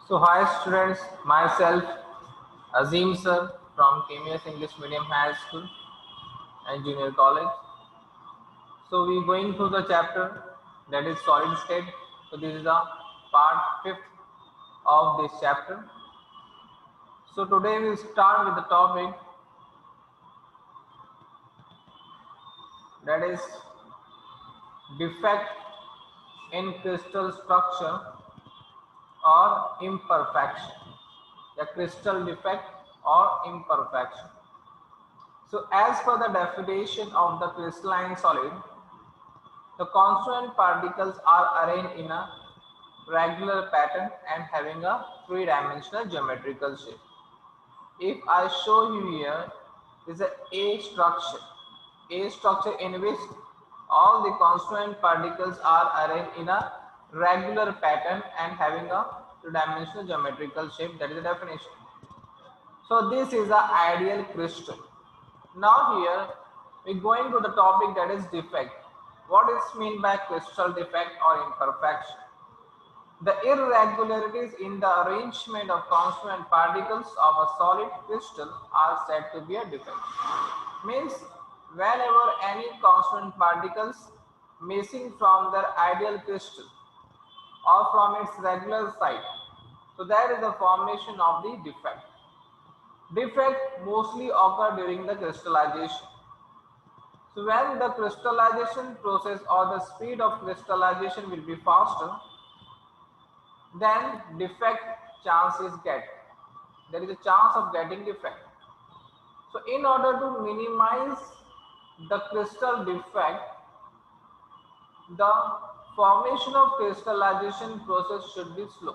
So hi students, myself Azim sir from KMS English Medium High School and Junior College. So we going through the chapter that is solid state. So this is the part fifth of this chapter. So today we start with the topic that is defect in crystal structure or imperfection. The crystal defect or imperfection. So as per the definition of the crystalline solid, the constituent particles are arranged in a regular pattern and having a three-dimensional geometrical shape. If I show you here, this is A structure in which all the constituent particles are arranged in a regular pattern and having a two-dimensional geometrical shape. That is the definition. So this is the ideal crystal. Now here we going to the topic that is defect. What is meant by crystal defect or imperfection? The irregularities in the arrangement of constituent particles of a solid crystal are said to be a defect. Means whenever any constituent particles missing from their ideal crystal or from its regular site, so that is the formation of the defect. Defect mostly occur during the crystallization. So when the crystallization process or the speed of crystallization will be faster, then defect chance is get. There is a chance of getting defect. So in order to minimize the crystal defect, the formation of crystallization process should be slow.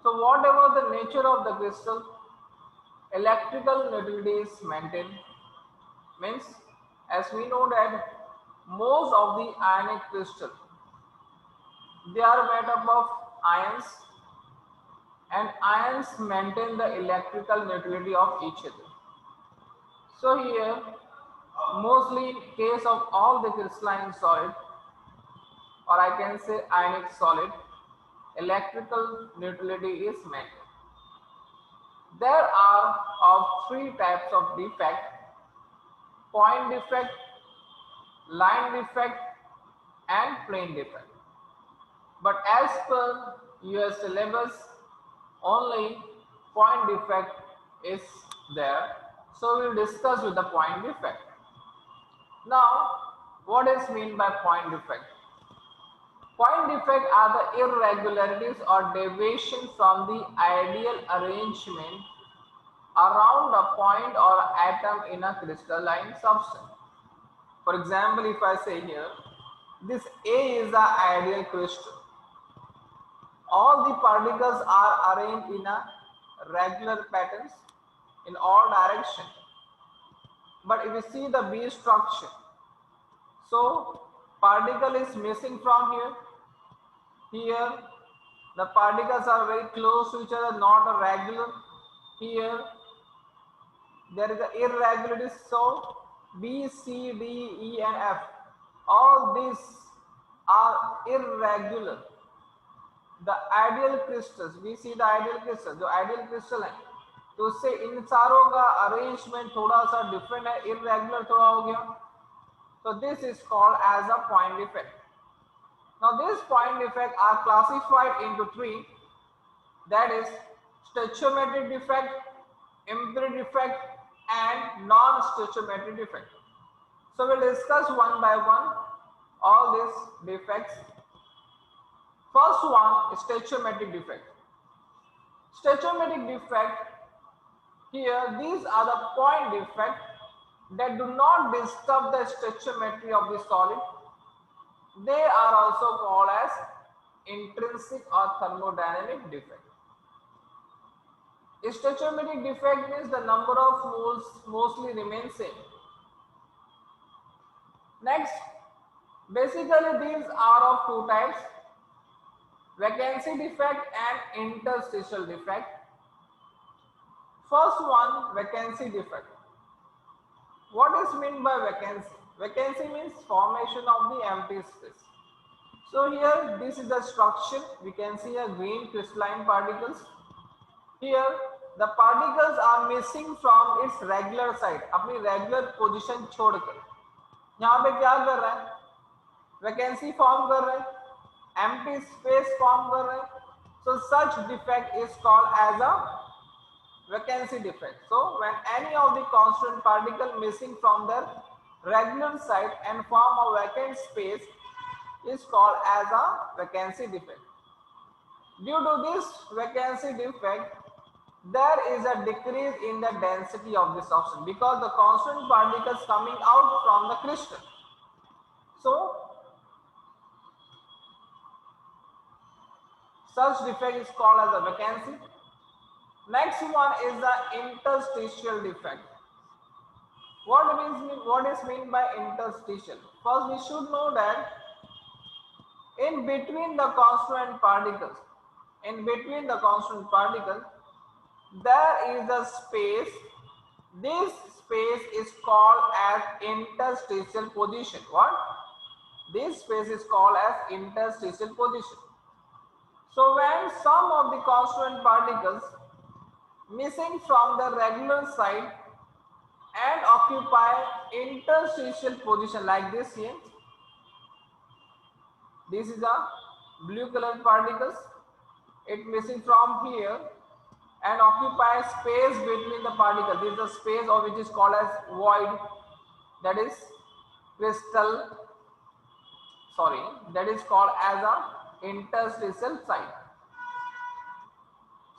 So whatever the nature of the crystal, electrical neutrality is maintained. Means as we know that most of the ionic crystal, they are made up of ions, and ions maintain the electrical neutrality of each other. So here mostly in case of all the crystalline solid, or I can say ionic solid, electrical neutrality is maintained. There are of three types of defect: point defect, line defect and plane defect. But as per your syllabus, only point defect is there. So we will discuss with the point defect. Now, what is meant by point defect? Point defect are the irregularities or deviation from the ideal arrangement around a point or atom in a crystalline substance. For example, if I say here, this A is the ideal crystal. All the particles are arranged in a regular patterns in all directions. But if you see the B structure, so particle is missing from here. Here the particles are very close to each other, not a regular. Here there is an irregularity. So B, C, D, E and F, all these are irregular. The ideal crystals, we see the ideal crystal, जो ideal crystal है, तो उससे इन चारों का arrangement थोड़ा सा different है, irregular थोड़ा हो गया. So this is called as a point defect. Now these point defects are classified into three, that is stoichiometric defect, empiric defect and non-stoichiometric defect. So we'll discuss one by one all these defects. First one is stoichiometric defect. Stoichiometric defect, here these are the point defect that do not disturb the stoichiometry of the solid. They are also called as intrinsic or thermodynamic defect. A stoichiometric defect means the number of moles mostly remain same. Next, basically these are of two types: vacancy defect and interstitial defect. First one, vacancy defect. What is meant by vacancy? Vacancy means formation of the empty space. So here this is the structure. We can see a green crystalline particles. Here the particles are missing from its regular side. अपनी regular position छोड़कर यहाँ पे क्या कर रहा है, vacancy form कर रहे हैं, empty space फॉर्म कर रहे हैं. So such defect is called as a vacancy defect. So when any of the constituent particle missing from their regular site and form a vacant space is called as a vacancy defect. Due to this vacancy defect, there is a decrease in the density of the substance because the constituent particles coming out from the crystal. So such defect is called as a vacancy. Next one is the interstitial defect. What is meant by interstitial? First, we should know that in between the constituent particles, there is a space. This space is called as interstitial position. What? This space is called as interstitial position. So when some of the constituent particles missing from the regular side and occupy interstitial position like this here, this is a blue colored particles, it missing from here and occupy space between the particles. This is the space or which is called as void, that is that is called as a interstitial site.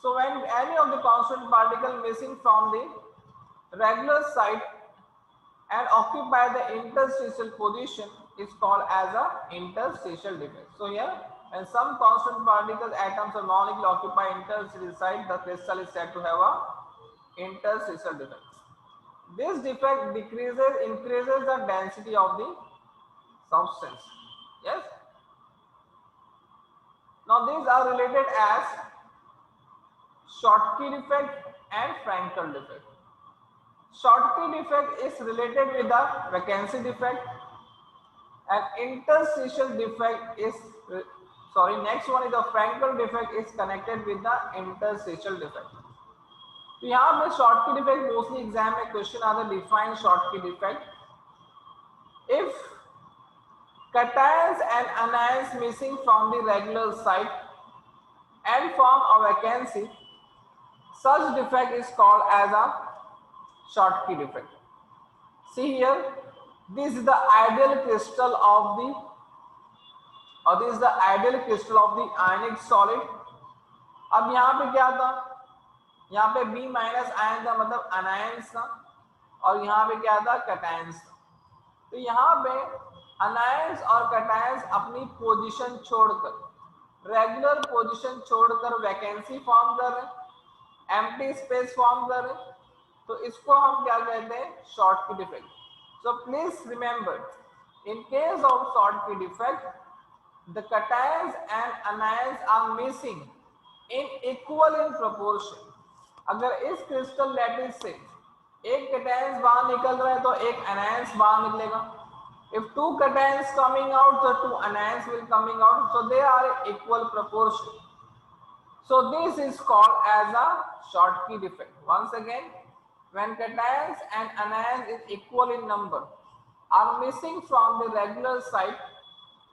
So when any of the constituent particle missing from the regular site and occupy the interstitial position is called as a interstitial defect. So here when some constant particles, atoms or molecule occupy interstitial site, the crystal is said to have a interstitial defect. This defect increases the density of the substance. Yes. Now these are related as Schottky defect and Frankel defect. Schottky defect is related with the vacancy defect, and interstitial defect is next one is the Frankel defect is connected with the interstitial defect. तो यहाँ पे Schottky defect mostly exam में question आता है, define Schottky defect. If cations and anions missing from the regular site and form a vacancy, such defect is called as a Schottky defect. See here, this is the ideal crystal of the ionic solid. अब यहाँ पे क्या था, यहाँ पे B minus ion था, मतलब anions था, और यहाँ पे क्या था, कैटायंस था. तो यहाँ पे अनायंस और कैटायंस अपनी पोजीशन छोड़कर, रेगुलर पोजीशन छोड़कर वैकेंसी फॉर्म कर रहे हैं, एम्प्टी स्पेस फॉर्म कर रहे हैं, तो इसको हम क्या कहते हैं, Schottky defect. So please remember, in case of Schottky defect, the cations and anions are missing in equal in proportion. अगर इस क्रिस्टल लैटिस से एक कैटायंस बाहर निकल रहा है तो एक anions बाहर निकलेगा. If two cations coming out, the two anions will coming out, so they are equal proportion. So this is called as a Schottky defect. Once again, when cations and anions is equal in number are missing from the regular site,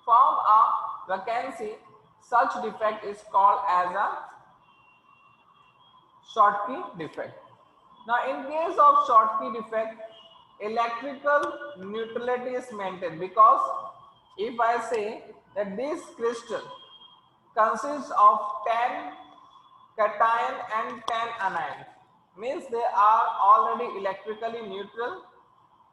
form a vacancy, such defect is called as a Schottky defect. Now in case of Schottky defect, electrical neutrality is maintained, because if I say that this crystal consists of 10 cation and 10 anion, means they are already electrically neutral,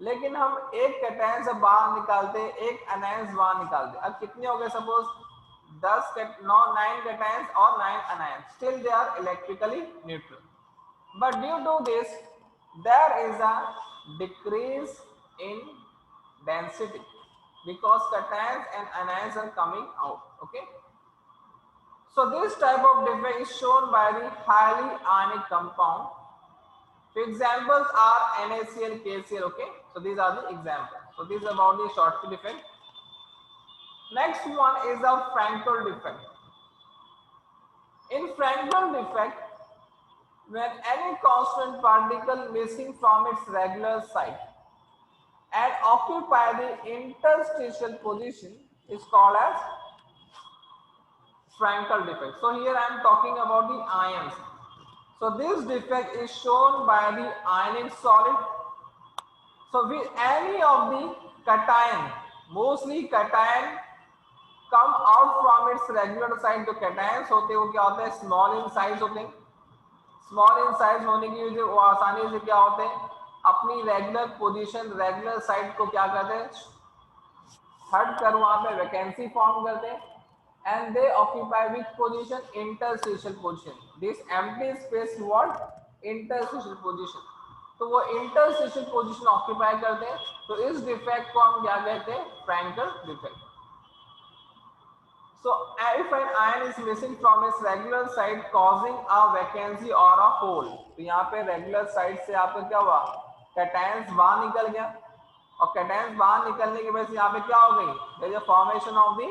लेकिन हम एक cation से बाहर निकालते, एक anions बाहर निकालते. अब कितने हो गए, सपोज 9 कैटायंस और 9 anions, still they are electrically neutral. But due to this, there is a decrease in density because cations and anions are coming out. Okay. So this type of defect is shown by the highly ionic compound. So examples are NaCl, KCl. Okay. So these are the examples. So this is about the Schottky defect. Next one is a Frankel defect. In Frankel defect, when any constant particle missing from its regular site and occupy the interstitial position is called as Frankel defect. So here I am talking about the ions. So this defect is shown by the ionic solid. So with any of the cation, mostly cation come out from its regular side. जो cations होते हैं वो क्या होते हैं, small in size होते हैं. Small in size होने की वजह वो आसानी से क्या होते हैं, अपनी रेगुलर पोजीशन रेगुलर साइड को क्या करते हैं, हट कर वहां पे वैकेंसी फॉर्म करते हैं. And they occupy which position, interstitial position. This empty space what, interstitial position. तो वो इंटरस्टिशियल पोजीशन ऑक्यूपाई करते हैं. तो इस डिफेक्ट को हम क्या कहते हैं, Frenkel defect. So if an ion is missing from its regular side causing a vacancy or a hole, तो यहाँ पे regular side से आपका क्या हुआ, cations बाहर निकल गया, और cations बाहर निकलने की वजह से यहाँ पे क्या हो गई, there is a formation of the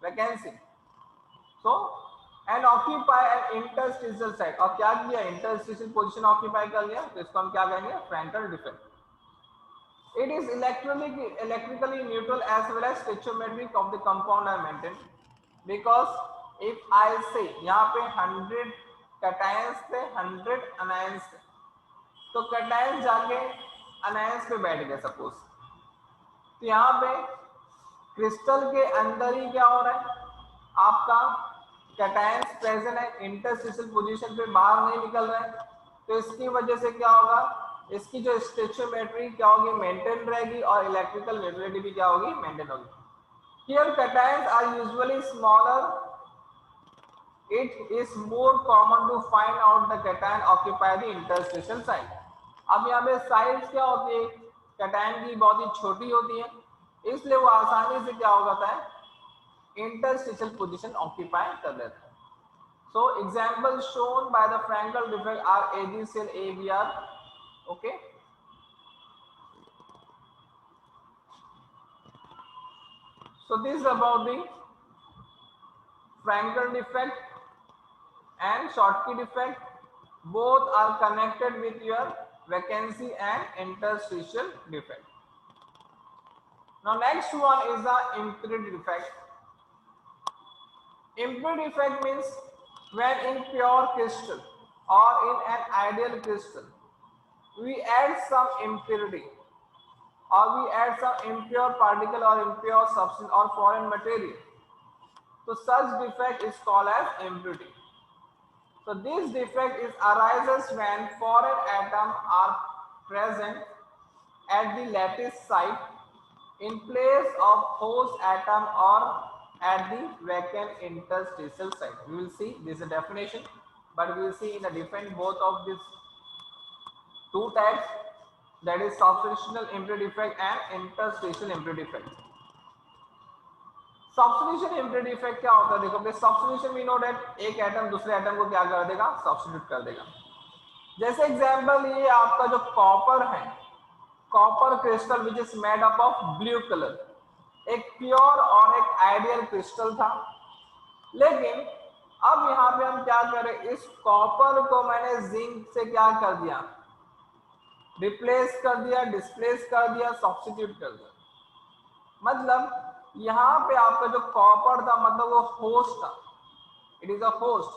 vacancy. So and occupy an interstitial side, और क्या किया, interstitial position occupy कर लिया, तो इसको हम क्या कहेंगे, Frankel defect. It is electrically neutral as well as stoichiometric of the compound are maintained. Because if I say यहाँ पे 100 cations थे 100 anions थे, तो cations जाके anions पे बैठ गए सपोज. तो यहाँ पे क्रिस्टल के अंदर ही क्या हो रहा है, आपका cations प्रेजेंट है, इंटरस्टिशियल पोजीशन पे बाहर नहीं निकल रहा है. तो इसकी वजह से क्या होगा, इसकी जो स्टोइचियोमेट्री क्या होगी, मेंटेन रहेगी, और इलेक्ट्रिकल न्यूट्रलिटी भी क्या होगी, मेंटेन होगी. Here cations are usually smaller. It is more common to find out the cation occupy the interstitial site. अब यहाँ पे साइज क्या होती है, cation की बहुत ही छोटी होती है, इसलिए वो आसानी से क्या हो जाता है, interstitial position occupy कर लेता है. So examples shown by the Frankel defect are AgCl, AbR. Okay. So this is about the Frankel defect and Schottky defect. Both are connected with your vacancy and interstitial defect. Now next one is the impurity defect. Impurity defect means when in pure crystal or in an ideal crystal we add some impurity, or we add some impure particle or impure substance or foreign material. So such defect is called as impurity. So this defect arises when foreign atoms are present at the lattice site in place of host atom or at the vacant interstitial site. We will see this is a definition, but we will see in a different both of these two types, that is substitutional impurity defect and interstitial impurity defect. Substitution impurity defect क्या होता है, देखो अपने substitution we know that एक atom दूसरे atom को क्या कर देगा, सब्स्टिट्यूट कर देगा. जैसे एग्जांपल ये आपका जो कॉपर है, copper crystal which is made up of blue colour, एक प्योर और एक आइडियल क्रिस्टल था. लेकिन अब यहाँ पे हम क्या करें, इस कॉपर को मैंने जिंक से क्या कर दिया, रिप्लेस कर दिया, डिस्प्लेस कर दिया, सब्स्टिट्यूट कर दिया. मतलब यहाँ पे आपका जो कॉपर था मतलब वो होस्ट था, इट इज अ होस्ट.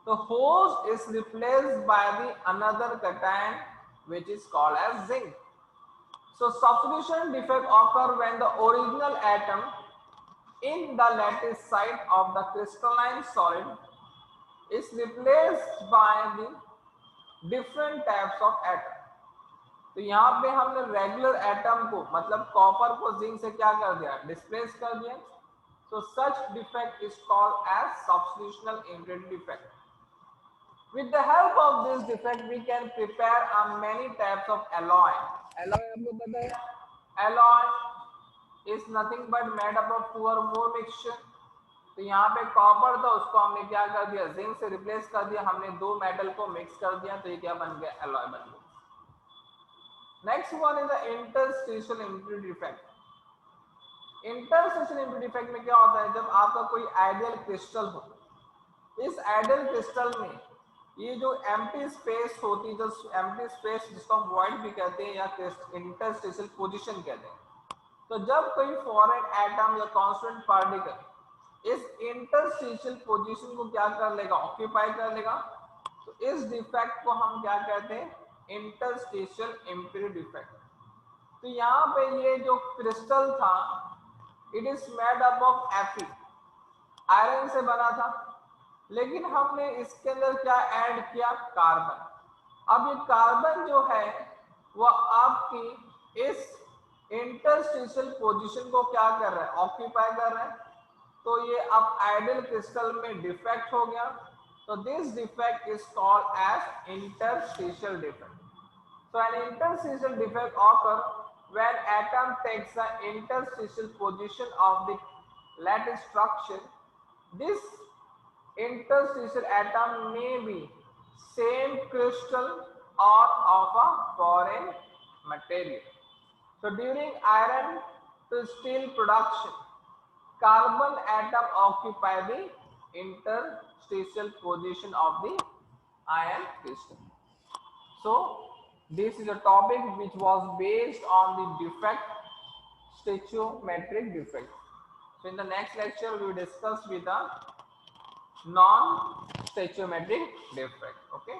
तो host is replaced by the another cation which is called as zinc. So substitution defect occur when the original atom in the lattice site of the crystalline solid is replaced by the different types of atom. तो यहाँ पे हमने regular atom को मतलब copper को zinc से क्या कर दिया, डिस्प्लेस कर दिया. So such defect is called as substitutional impurity defect. With the help of this defect we can prepare many types of alloy. Alloy आपको पता है, alloy is nothing but made up of two or more mixture. तो यहाँ पे copper था, उसको हमने क्या कर दिया, जिंक से रिप्लेस कर दिया, हमने दो मेटल को मिक्स कर दिया, तो ये क्या बन गया, alloy बन गया. Next one is the interstitial impurity defect. Interstitial impurity defect में क्या होता है, जब आपका कोई आइडियल क्रिस्टल हो, इस आइडियल क्रिस्टल में ये जो एम्प्टी स्पेस होती है, जो एम्प्टी स्पेस जिसको हम वॉइड भी कहते हैं या इंटरस्टेशियल पोजीशन कहते हैं, तो जब कोई फॉरेन एटम या कांस्टेंट पार्टिकल इस इंटरस्टेशियल पोजीशन को क्या कर लेगा, ऑक्यूपाई कर लेगा, तो इस डिफेक्ट को हम क्या कहते हैं, इंटरस्टेशियल इम्प्योरिटी डिफेक्ट। तो यहाँ पे ये जो क्रिस्टल था, it is made up of Fe, iron से बना था, लेकिन हमने इसके अंदर क्या ऐड किया, कार्बन। अब ये कार्बन जो है वो आपकी इस इंटरस्टेशियल पोजीशन को क्या कर रहा है, ऑक्यूपाई कर रहा है, तो ये अब आइडियल क्रिस्टल में डिफेक्ट हो गया, तो this defect is called as interstitial defect. So an interstitial defect occurs when atom takes the interstitial position of the lattice structure. This interstitial atom may be same crystal or of a foreign material. So during iron to steel production, carbon atom occupy the interstitial position of the iron crystal. So this is a topic which was based on the defect, stoichiometric defect. So in the next lecture we will discuss with the non-stoichiometric defect. Okay.